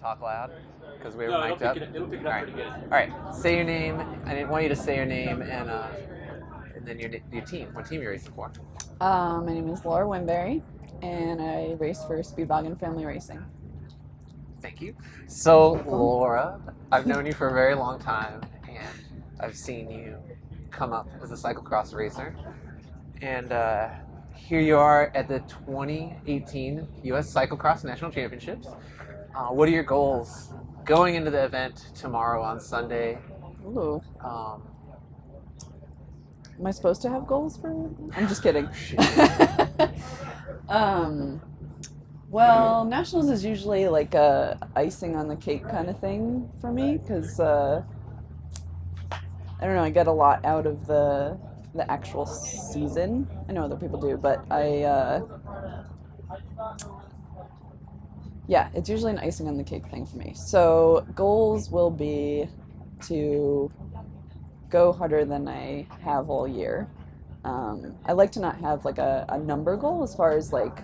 talk loud because we were No, mic'd up. it'll pick it All up right. pretty good. All right. Say your name. I didn't want you to say your name and then your team. What team you're racing for? My name is Laura Winberry, and I race for Speedvagen Family Racing. Thank you. So, Laura, I've known you for a very long time, and I've seen you come up as a cyclocross racer. And here you are at the 2018 U.S. Cyclocross National Championships. What are your goals going into the event tomorrow on Sunday? Ooh. Um, Am I supposed to have goals for? I'm just kidding. Well, nationals is usually like a icing on the cake kind of thing for me because I don't know. I get a lot out of the actual season. I know other people do, but yeah, it's usually an icing on the cake thing for me. So goals will be to go harder than I have all year. I like to not have like a number goal as far as like,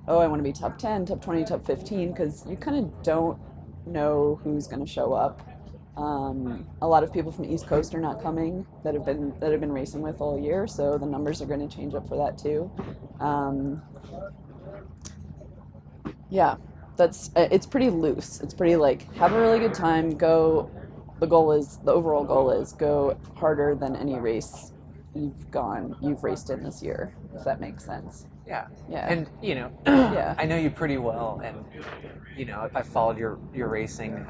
oh, I want to be top 10, top 20, top 15, because you kind of don't know who's going to show up. A lot of people from the East Coast are not coming that have been racing with all year, so the numbers are going to change up for that too. Yeah, it's pretty loose. It's pretty like have a really good time. Go. The overall goal is go harder than any race you've raced in this year, if that makes sense. Yeah. Yeah. And Yeah. I know you pretty well, and I followed your racing,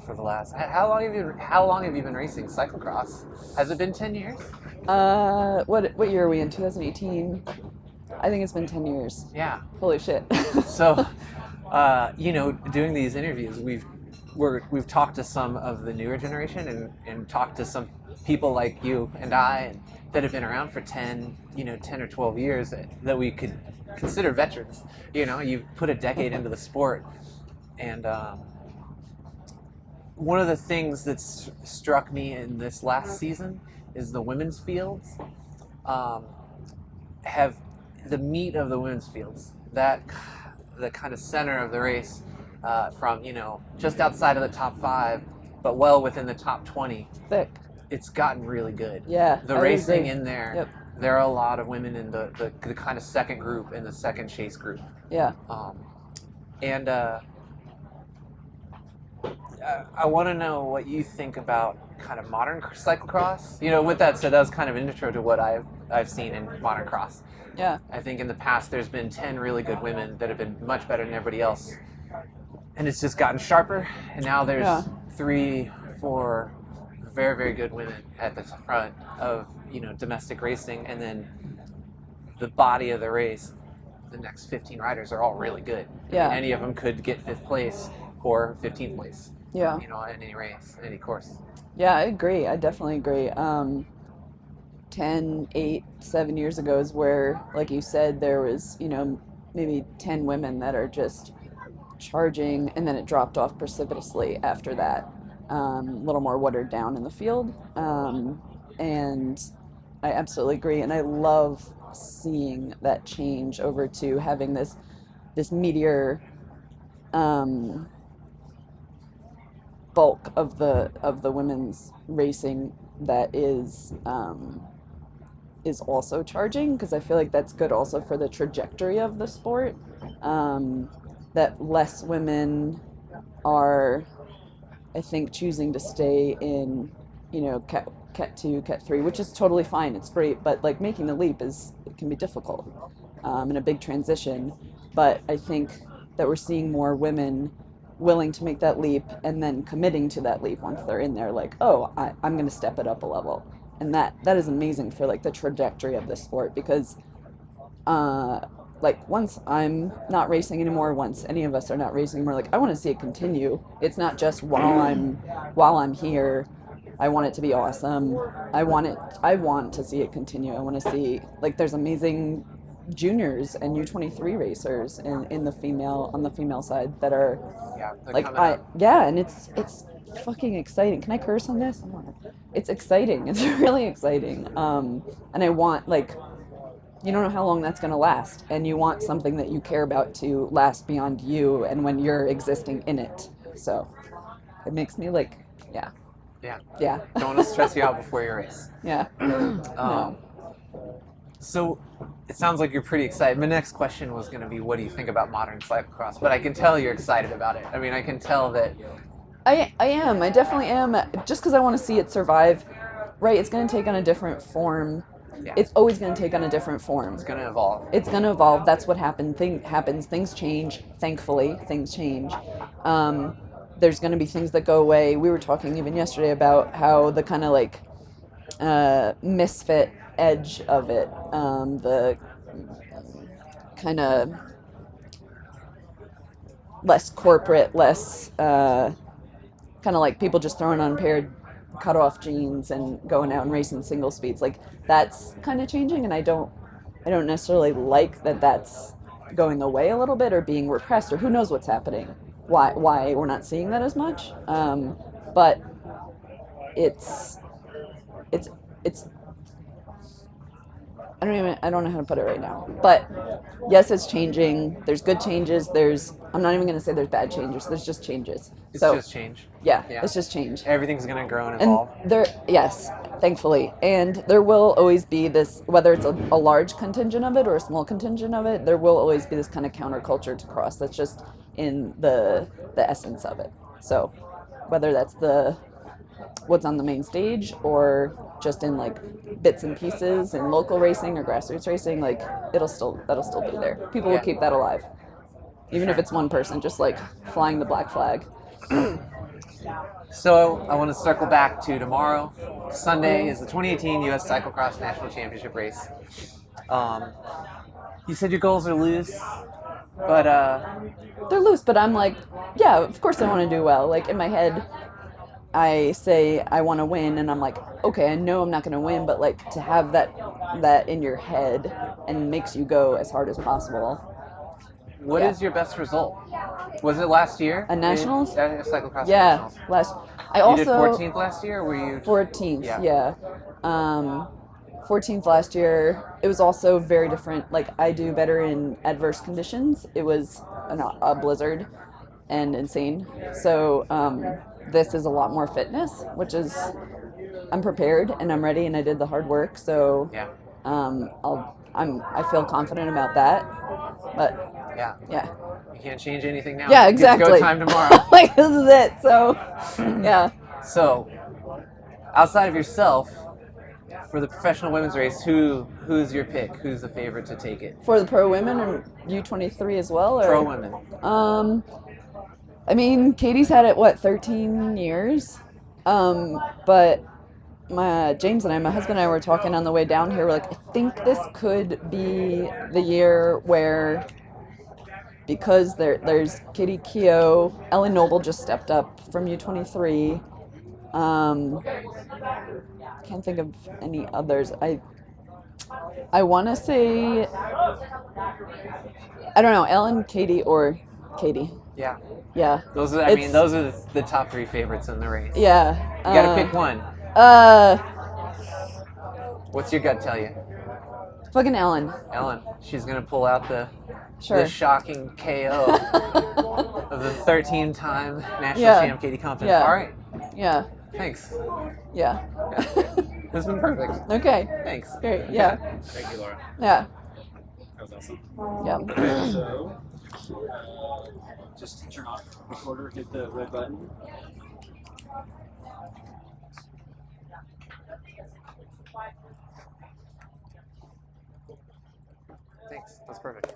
for the last. How long have you been racing cyclocross? Has it been 10 years? What year are we in? 2018. I think it's been 10 years. Yeah. Holy shit. So, doing these interviews, we've talked to some of the newer generation and talked to some people like you and I that have been around for 10 or 12 years that we could consider veterans. You've put a decade into the sport. And one of the things that's struck me in this last season is the women's fields have the meat of the women's fields, that the kind of center of the race, from just outside of the top 5 but well within the top 20. Thick. It's gotten really good. Yeah. The I racing agree. in there, Yep. there are a lot of women in the kind of second group and the second chase group. Yeah. And I want to know what you think about kind of modern cyclocross. With that said, that was kind of an intro to what I've seen in modern cross. Yeah. I think in the past there's been 10 really good women that have been much better than everybody else. And it's just gotten sharper, and now there's 3, 4 very, very good women at the front of domestic racing, and then the body of the race, the next 15 riders are all really good. Yeah. Any of them could get 5th place or 15th place. Yeah. In any race, any course. Yeah, I agree. I definitely agree. 10, 8, 7 years ago is where, like you said, there was, maybe 10 women that are just charging, and then it dropped off precipitously after that. A little more watered down in the field. And I absolutely agree. And I love seeing that change over to having this meteor bulk of the women's racing that is also charging, because I feel like that's good also for the trajectory of the sport. That less women are, I think, choosing to stay in, Cat 2, Cat 3, which is totally fine. It's great, but like making the leap it can be difficult, and a big transition. But I think that we're seeing more women willing to make that leap and then committing to that leap once they're in there, like, oh, I'm going to step it up a level. And that is amazing for like the trajectory of this sport, because like once I'm not racing anymore, once any of us are not racing anymore, like I want to see it continue. It's not just while I'm here. I want it to be awesome. I want to see it continue. I want to see, like, there's amazing juniors and U23 racers on the female side that are like and it's fucking exciting. Can I curse on this? It's exciting. It's really exciting. And I want, like, you don't know how long that's going to last, and you want something that you care about to last beyond you and when you're existing in it. So it makes me like, yeah. Yeah. Yeah. Don't want to stress you out before your race. Yeah. No. So it sounds like you're pretty excited. My next question was going to be, what do you think about modern cyclocross? But I can tell you're excited about it. I mean, I can tell that. I am. I definitely am. Just because I want to see it survive. Right. It's going to take on a different form. Yeah. It's always going to take on a different form. It's going to evolve. It's going to evolve. That's what happens. Things change. Thankfully, things change. There's going to be things that go away. We were talking even yesterday about how the kind of like misfit edge of it, the kind of less corporate, less kind of like people just throwing on a pair of cut off jeans and going out and racing single speeds. Like that's kind of changing, and I don't necessarily like that that's going away a little bit or being repressed, or who knows what's happening, why we're not seeing that as much. But it's I don't know how to put it right now. But yes, it's changing. There's good changes. I'm not even going to say there's bad changes. There's just changes. It's so, just change. Yeah, it's just change. Everything's going to grow and evolve. And yes, thankfully. And there will always be this, whether it's a large contingent of it or a small contingent of it, there will always be this kind of counterculture to cross. That's just in the essence of it. So whether that's what's on the main stage or just in like bits and pieces in local racing or grassroots racing, like that'll still be there. People will keep that alive, even if it's one person just like flying the black flag. So I want to circle back to tomorrow. Sunday is the 2018 U.S. Cyclocross National Championship race. You said your goals are loose, but they're loose. But I'm like, yeah, of course I want to do well. Like in my head, I say I want to win, and I'm like, okay, I know I'm not going to win, but like to have that in your head and makes you go as hard as possible. What is your best result? Was it last year? A nationals? Cyclocross yeah, nationals. You did 14th last year, or were you? 14th, yeah. 14th last year. It was also very different. Like I do better in adverse conditions. It was a blizzard and insane. So this is a lot more fitness, which is I'm prepared and I'm ready and I did the hard work. So yeah. I feel confident about that. But yeah. You can't change anything now. Yeah, exactly. Go time tomorrow. Like this is it. So yeah. So outside of yourself, for the professional women's race, who's your pick? Who's the favorite to take it? For the pro women or U23 as well? Or? Pro women. I mean, Katie's had it 13 years. But James and my husband and I were talking on the way down here. We're like, I think this could be the year where, because there's Katie Keogh, Ellen Noble just stepped up from U23. Can't think of any others. I want to say, I don't know, Ellen, Katie, or Katie. Yeah. Yeah. Those are the top three favorites in the race. Yeah. You gotta pick one. What's your gut tell you? Fucking Ellen. Ellen. She's gonna pull out the shocking KO of the 13-time national champ Katie Compton. Yeah. All right. Yeah. Thanks. Yeah. This has been perfect. Okay. Thanks. Great. Yeah. Thank you, Laura. Yeah. That was awesome. Yeah. Okay, so just turn off recorder, hit the red button. Thanks. That's perfect.